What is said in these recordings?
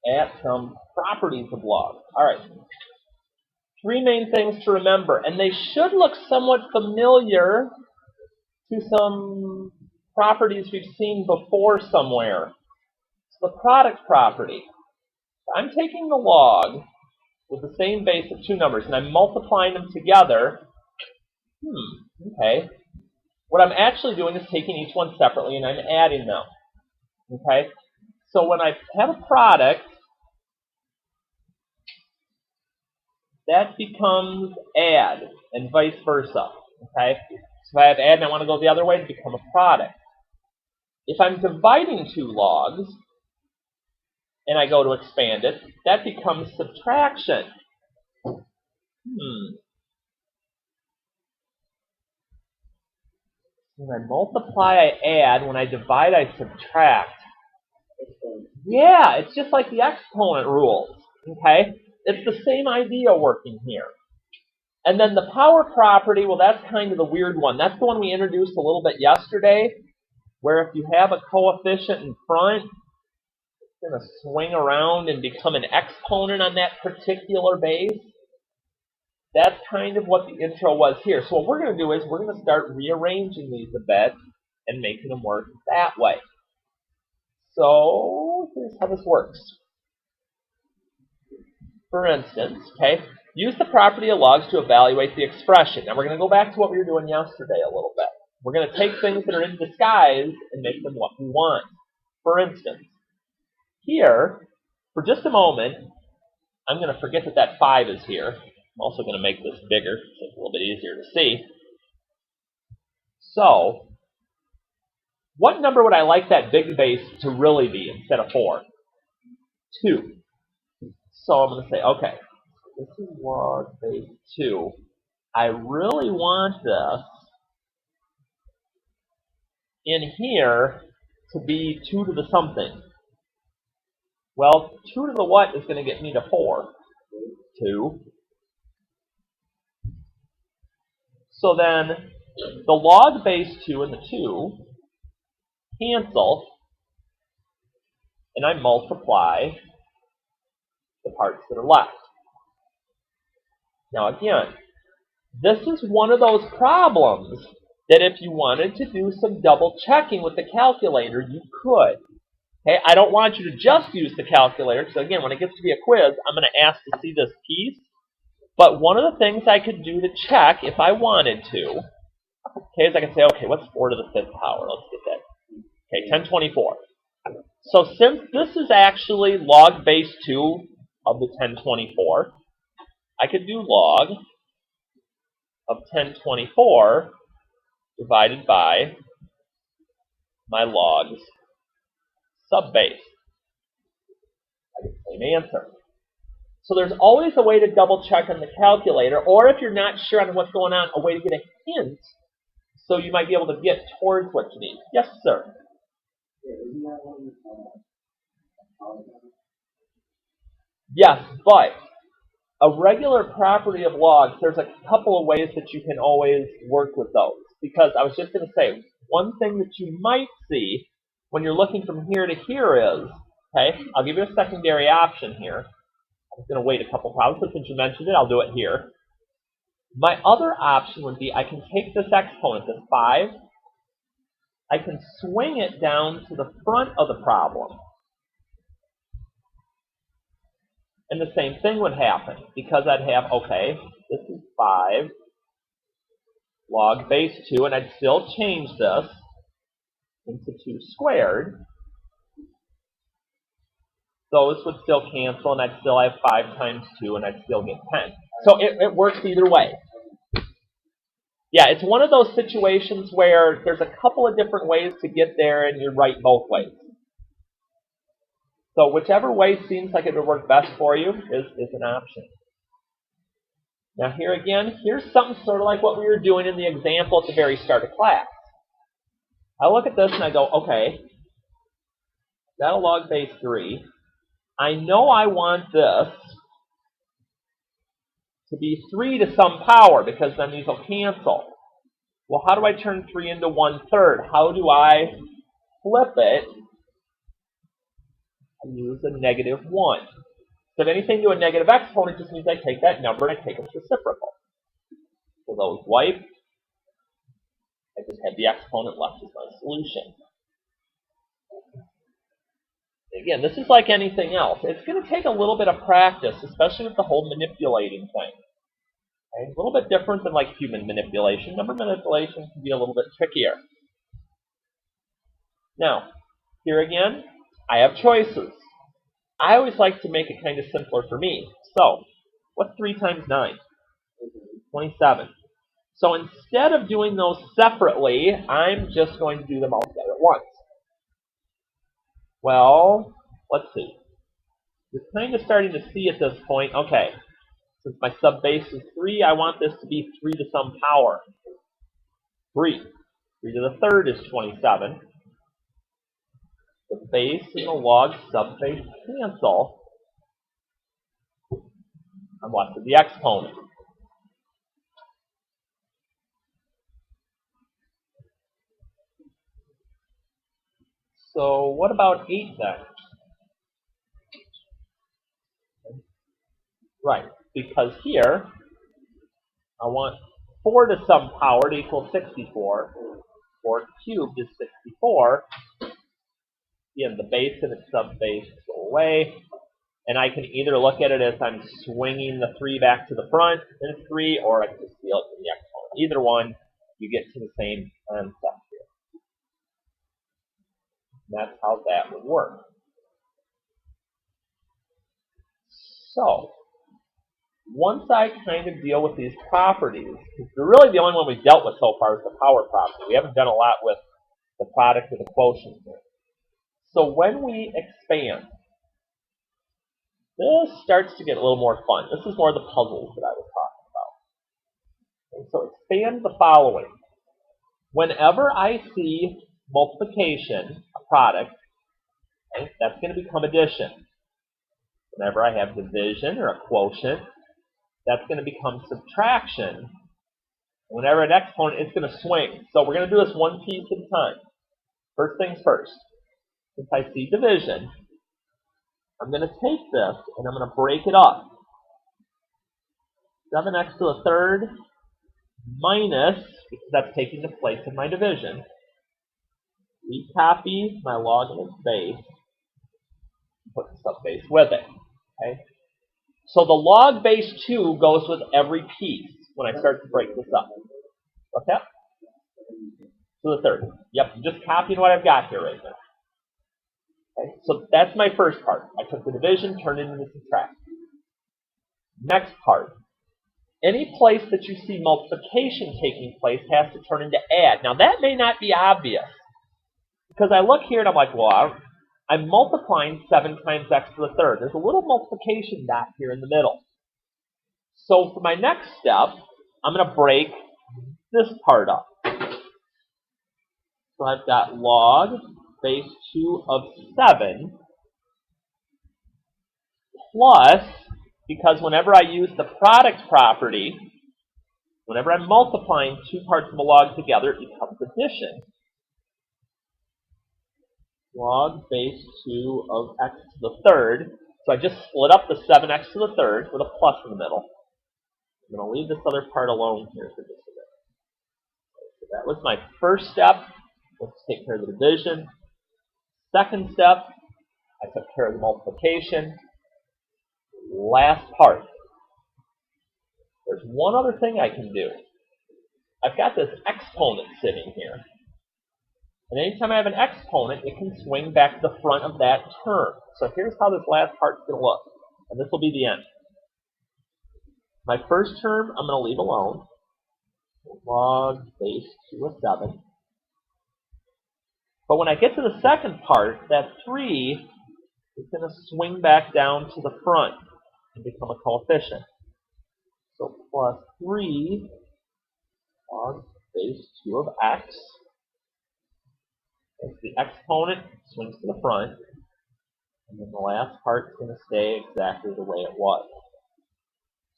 at some properties of log. All right. Three main things to remember, and they should look somewhat familiar to some properties we've seen before somewhere. So the product property. I'm taking the log with the same base of two numbers, and I'm multiplying them together. Okay. What I'm actually doing is taking each one separately, and I'm adding them. Okay. So when I have a product, that becomes add, and vice versa. Okay. So if I have add and I want to go the other way, it become a product. If I'm dividing two logs, and I go to expand it, that becomes subtraction. When I multiply, I add. When I divide, I subtract. Yeah, it's just like the exponent rules. Okay? It's the same idea working here. And then the power property, well, that's kind of the weird one. That's the one we introduced a little bit yesterday, where if you have a coefficient in front, it's going to swing around and become an exponent on that particular base. That's kind of what the intro was here. So what we're going to do is we're going to start rearranging these a bit and making them work that way. So here's how this works. For instance, okay, use the property of logs to evaluate the expression. Now we're going to go back to what we were doing yesterday a little bit. We're going to take things that are in disguise and make them what we want. For instance, here, for just a moment, I'm going to forget that that 5 is here. I'm also going to make this bigger so it's a little bit easier to see. So, what number would I like that big base to really be instead of 4? 2. So I'm going to say, okay, this is log base 2. I really want this in here to be 2 to the something. Well, 2 to the what is going to get me to 4? 2. So then, the log base 2 and the 2 cancel, and I multiply the parts that are left. Now again, this is one of those problems that if you wanted to do some double checking with the calculator, you could. Okay, I don't want you to just use the calculator, because again, when it gets to be a quiz, I'm going to ask to see this piece. But one of the things I could do to check if I wanted to, okay, is I could say, okay, what's 4 to the 5th power? Let's get that. Okay, 1024. So since this is actually log base 2 of the 1024, I could do log of 1024 divided by my log's subbase. I get the same answer. So there's always a way to double check on the calculator, or if you're not sure on what's going on, a way to get a hint so you might be able to get towards what you need. Yes, sir? Yes, but a regular property of logs, there's a couple of ways that you can always work with those. Because I was just going to say, one thing that you might see when you're looking from here to here is, okay, I'll give you a secondary option here. I'm going to wait a couple problems, but since you mentioned it, I'll do it here. My other option would be I can take this exponent, this 5, I can swing it down to the front of the problem. And the same thing would happen, because I'd have, okay, this is 5 log base 2, and I'd still change this into 2 squared. Those would still cancel, and I'd still have 5 times 2, and I'd still get 10. So it works either way. Yeah, it's one of those situations where there's a couple of different ways to get there, and you're right both ways. So whichever way seems like it would work best for you is an option. Now here again, here's something sort of like what we were doing in the example at the very start of class. I look at this and I go, okay, got a log base 3. I know I want this to be 3 to some power, because then these will cancel. Well, how do I turn 3 into 1/3? How do I flip it I use a negative 1. So if anything to a negative exponent just means I take that number and I take its reciprocal. So those wipe. I just have the exponent left as my solution. Again, this is like anything else. It's going to take a little bit of practice, especially with the whole manipulating thing. Okay? A little bit different than like human manipulation. Number manipulation can be a little bit trickier. Now, here again, I have choices. I always like to make it kind of simpler for me. So, what's 3 times 9? 27. So instead of doing those separately, I'm just going to do them all together at once. Well, let's see. You're kind of starting to see at this point, okay, since my subbase is 3, I want this to be 3 to some power. 3. 3 to the third is 27. The base and the log subbase cancel. I'm left with the exponent. So what about 8 then? Right, because here I want 4 to some power to equal 64. 4 cubed is 64. Again, the base and its subbase go away. And I can either look at it as I'm swinging the 3 back to the front in 3, or I can just steal it from the exponent. Either one, you get to the same concept here. That's how that would work. So, once I kind of deal with these properties, really the only one we've dealt with so far is the power property. We haven't done a lot with the product of the quotient here. So when we expand, this starts to get a little more fun. This is more of the puzzles that I was talking about. Okay, so expand the following. Whenever I see multiplication, a product, okay, that's going to become addition. Whenever I have division or a quotient, that's going to become subtraction. Whenever an exponent, it's going to swing. So we're going to do this one piece at a time. First things first. Since I see division, I'm going to take this and I'm going to break it up. 7x to the third minus, because that's taking the place of my division. Recopy my log in its base. Put the subbase with it. Okay? So the log base 2 goes with every piece when I start to break this up. What's that? To the third. Yep, I'm just copying what I've got here right now. Okay, so that's my first part. I took the division, turned it into subtraction. Next part. Any place that you see multiplication taking place has to turn into add. Now that may not be obvious. Because I look here and I'm like, well, I'm multiplying 7 times x to the third. There's a little multiplication dot here in the middle. So for my next step, I'm going to break this part up. So I've got log base 2 of 7 plus, because whenever I use the product property, whenever I'm multiplying 2 parts of a log together, it becomes addition. Log base 2 of x to the third. So I just split up the 7x to the third with a plus in the middle. I'm going to leave this other part alone here for just a bit. So that was my first step. Let's take care of the division. Second step, I took care of the multiplication. Last part. There's one other thing I can do. I've got this exponent sitting here. And anytime I have an exponent, it can swing back to the front of that term. So here's how this last part's going to look. And this will be the end. My first term, I'm going to leave alone. Log base 2 of 7. But when I get to the second part, that 3 is going to swing back down to the front and become a coefficient. So plus 3 log base 2 of x. As the exponent swings to the front, and then the last part is going to stay exactly the way it was.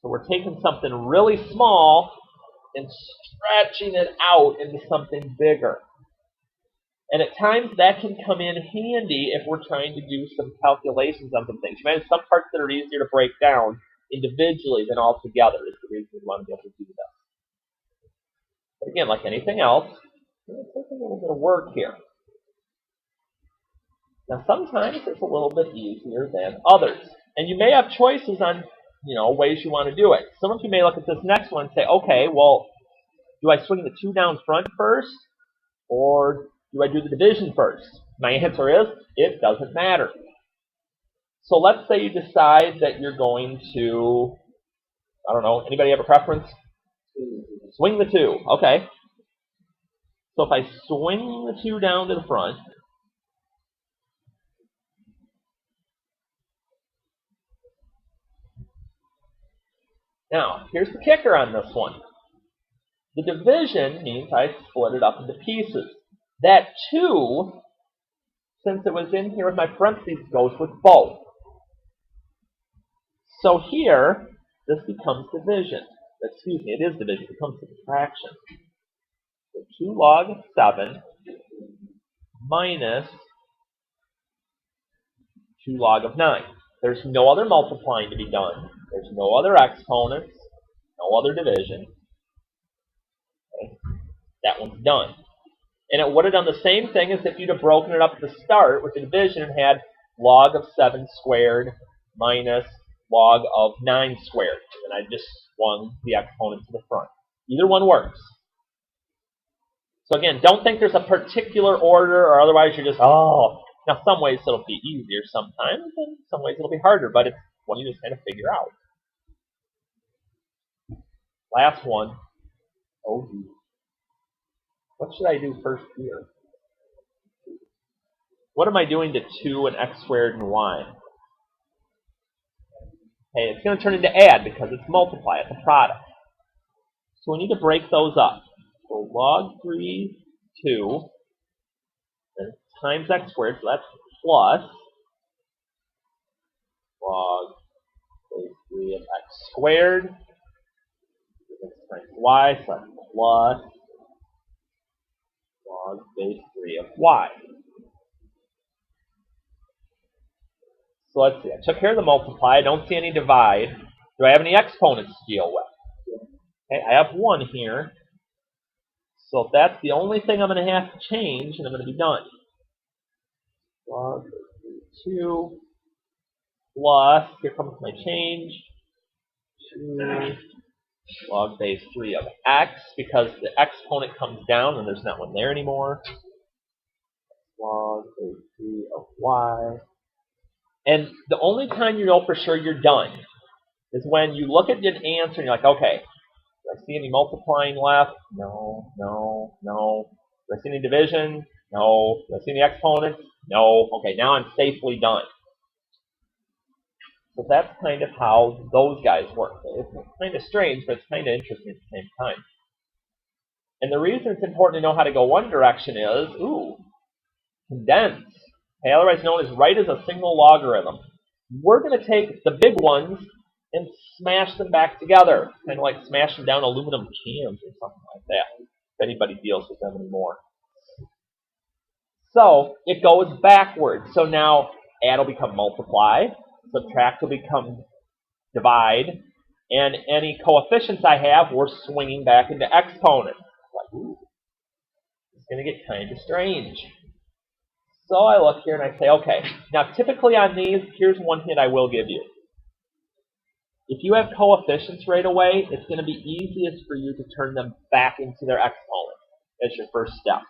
So we're taking something really small and stretching it out into something bigger. And at times that can come in handy if we're trying to do some calculations on some things. You might have some parts that are easier to break down individually than all together is the reason we want to be able to do that. But again, like anything else, it's going to take a little bit of work here. Now sometimes it's a little bit easier than others. And you may have choices on ways you want to do it. Some of you may look at this next one and say, okay, well, do I swing the 2 down front first, or do I do the division first? My answer is, it doesn't matter. So let's say you decide that you're going to, I don't know, anybody have a preference? Swing the 2, okay. So if I swing the 2 down to the front, now, here's the kicker on this one. The division means I split it up into pieces. That 2, since it was in here with my parentheses, goes with both. So here, this becomes division. Excuse me, it is division. It becomes subtraction. So 2 log 7 minus 2 log of 9. There's no other multiplying to be done. There's no other exponents, no other division. Okay. That one's done. And it would have done the same thing as if you'd have broken it up at the start with the division and had log of 7 squared minus log of 9 squared. And I just swung the exponent to the front. Either one works. So again, don't think there's a particular order, or otherwise you're just, now some ways it'll be easier sometimes, and some ways it'll be harder, but it's one you just kind of figure out. Last one. Oh, geez. What should I do first here? What am I doing to 2 and x squared and y? Hey, it's going to turn into add because it's multiply, it's a product. So we need to break those up. So log 3, 2, and times x squared, so that's plus log base 3 of x squared times y, so that's plus log base 3 of y. So let's see, I took care of the multiply, I don't see any divide. Do I have any exponents to deal with? Okay, I have 1 here. So if that's the only thing I'm going to have to change, and I'm going to be done. Log 2 plus, here comes my change, 2 log base 3 of x, because the exponent comes down and there's not one there anymore. Log base 3 of y. And the only time you know for sure you're done is when you look at an answer and you're like, okay, do I see any multiplying left? No, no, no. Do I see any division? No. Do I see any exponents? No. Okay, now I'm safely done. So that's kind of how those guys work. It's kind of strange, but it's kind of interesting at the same time. And the reason it's important to know how to go one direction is, condense. Okay, otherwise known as write as a single logarithm. We're going to take the big ones and smash them back together. Kind of like smashing down aluminum cans or something like that, if anybody deals with them anymore. So it goes backwards. So now add will become multiply, subtract will become divide, and any coefficients I have, we're swinging back into exponents. Like, it's going to get kind of strange. So I look here and I say, okay, now typically on these, here's one hint I will give you. If you have coefficients right away, it's going to be easiest for you to turn them back into their exponent as your first step.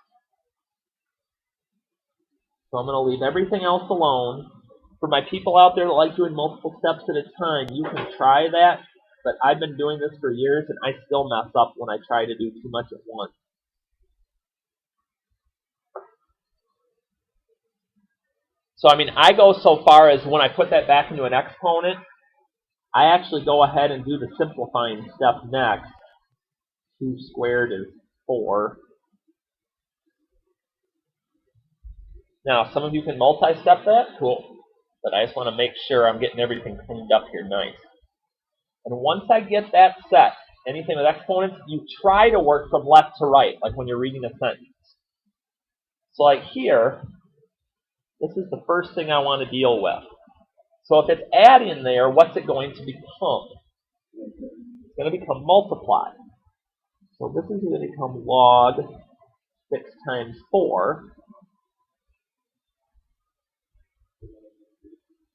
So I'm going to leave everything else alone. For my people out there that like doing multiple steps at a time, you can try that, but I've been doing this for years and I still mess up when I try to do too much at once. So I mean, I go so far as when I put that back into an exponent, I actually go ahead and do the simplifying step next. 2 squared is 4. Now, some of you can multi-step that. Cool. But I just want to make sure I'm getting everything cleaned up here nice. And once I get that set, anything with exponents, you try to work from left to right, like when you're reading a sentence. So like here, this is the first thing I want to deal with. So if it's adding there, what's it going to become? It's going to become multiplied. So this is going to become log 6 times 4.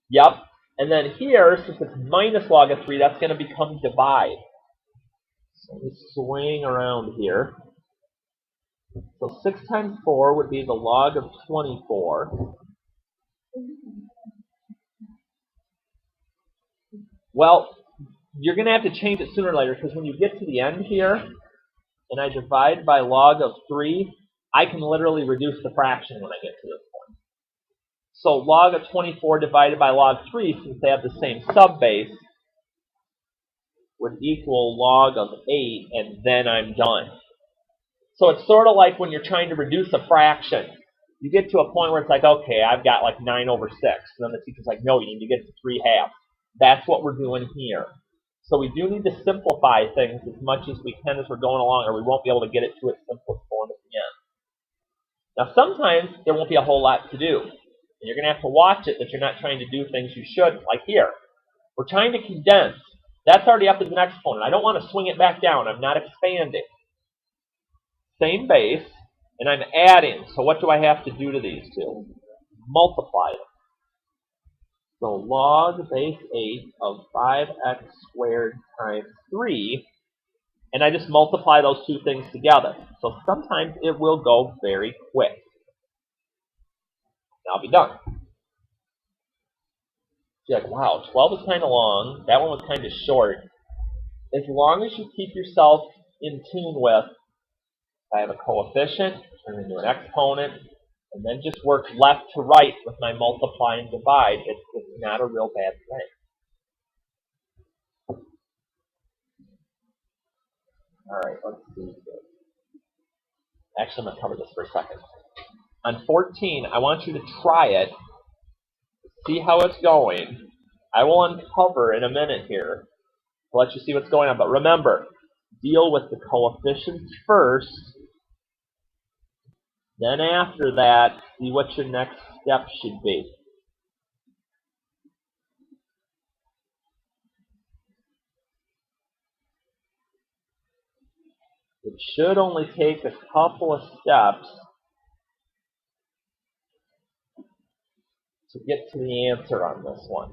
Yep. And then here, since it's minus log of 3, that's going to become divide. So let me swing around here. So 6 times 4 would be the log of 24. Well, you're going to have to change it sooner or later, because when you get to the end here, and I divide by log of 3, I can literally reduce the fraction when I get to this point. So log of 24 divided by log 3, since they have the same subbase, would equal log of 8, and then I'm done. So it's sort of like when you're trying to reduce a fraction. You get to a point where it's like, okay, I've got like 9 over 6. And then the teacher's like, no, you need to get to 3/2. That's what we're doing here. So we do need to simplify things as much as we can as we're going along, or we won't be able to get it to its simplest form at the end. Now sometimes there won't be a whole lot to do. And you're going to have to watch it that you're not trying to do things you should, like here. We're trying to condense. That's already up as an exponent. I don't want to swing it back down. I'm not expanding. Same base, and I'm adding. So what do I have to do to these two? Multiply them. So log base 8 of 5x squared times 3, and I just multiply those two things together. So sometimes it will go very quick. And I'll be done. You're like, wow, 12 is kind of long. That one was kind of short. As long as you keep yourself in tune with, I have a coefficient, turn it into an exponent, and then just work left to right with my multiply and divide. It's not a real bad thing. All right, let's see. Actually, I'm going to cover this for a second. On 14, I want you to try it, see how it's going. I will uncover in a minute here to let you see what's going on. But remember, deal with the coefficients first. Then after that, see what your next step should be. It should only take a couple of steps to get to the answer on this one.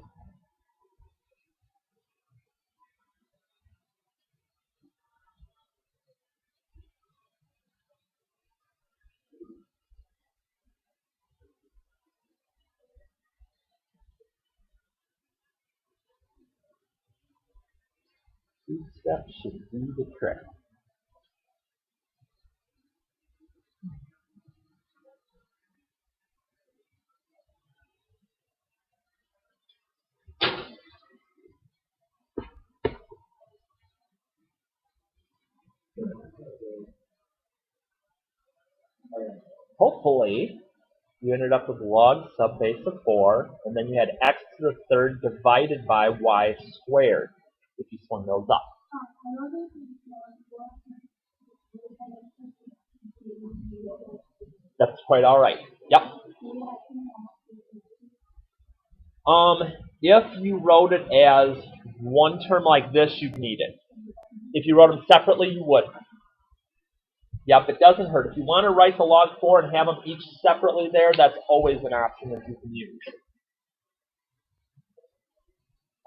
Two steps should do the trick. Hopefully, you ended up with log subbase of 4, and then you had x to the third divided by y squared, if you swung those up. That's quite all right. Yep. If you wrote it as one term like this, you'd need it. If you wrote them separately, you wouldn't. Yep, it doesn't hurt. If you want to write the log 4 and have them each separately there, that's always an option that you can use.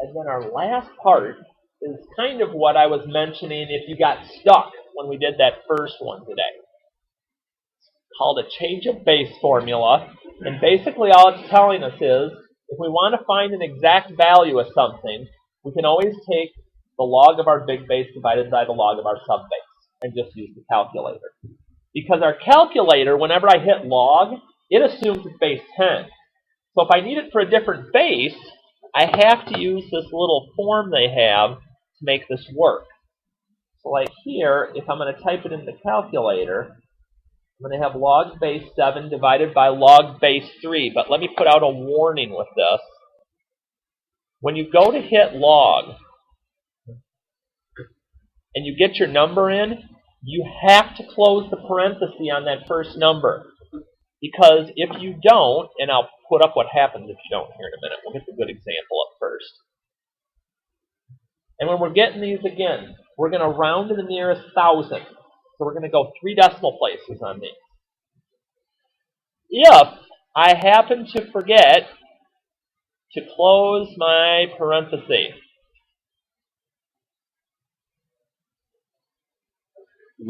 And then our last part is kind of what I was mentioning if you got stuck when we did that first one today. It's called a change of base formula. And basically all it's telling us is, if we want to find an exact value of something, we can always take the log of our big base divided by the log of our subbase and just use the calculator. Because our calculator, whenever I hit log, it assumes it's base 10. So if I need it for a different base, I have to use this little form they have to make this work. So like here, if I'm going to type it in the calculator, I'm going to have log base 7 divided by log base 3. But let me put out a warning with this. When you go to hit log, and you get your number in, you have to close the parenthesis on that first number. Because if you don't, and I'll put up what happens if you don't here in a minute. We'll get the good example up first. And when we're getting these again, we're going to round to the nearest thousand. So we're going to go 3 decimal places on these. If I happen to forget to close my parenthesis,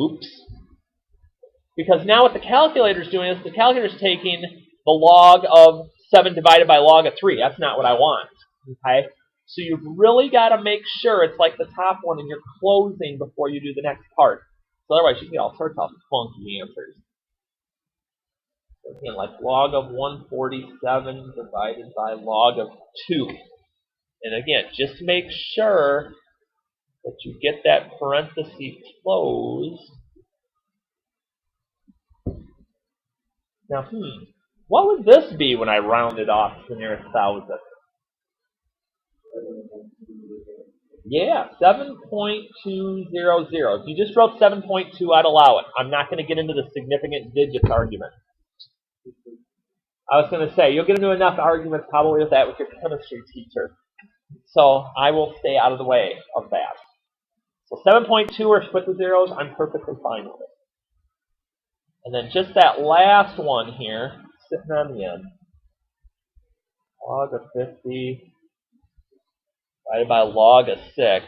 oops. Because now what the calculator is doing is the calculator is taking the log of 7 divided by log of 3. That's not what I want. Okay? So you've really got to make sure it's like the top one and you're closing before you do the next part. So otherwise you can get all sorts of funky answers. So again, like log of 147 divided by log of 2. And again, just make sure that you get that parenthesis closed. Now, what would this be when I round it off to the nearest thousand? Yeah, 7.200. If you just wrote 7.2, I'd allow it. I'm not going to get into the significant digits argument. I was going to say, you'll get into enough arguments probably with that with your chemistry teacher. So I will stay out of the way of that. So 7.2 or split the zeros, I'm perfectly fine with it. And then just that last one here, sitting on the end. Log of 50 divided by log of 6.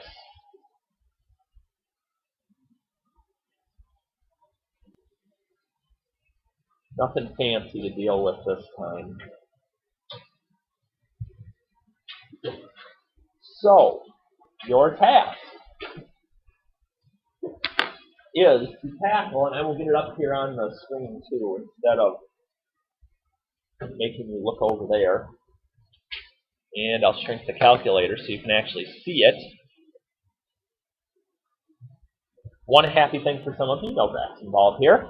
Nothing fancy to deal with this time. So, your task is to tackle, and I will get it up here on the screen too, instead of making you look over there. And I'll shrink the calculator so you can actually see it. One happy thing for some of you, no graphs involved here.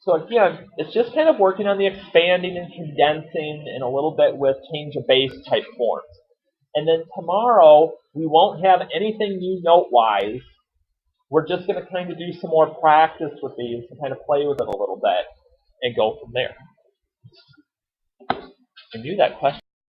So again, it's just kind of working on the expanding and condensing and a little bit with change of base type forms. And then tomorrow, we won't have anything new note-wise. We're just going to kind of do some more practice with these and kind of play with it a little bit and go from there. And do that question.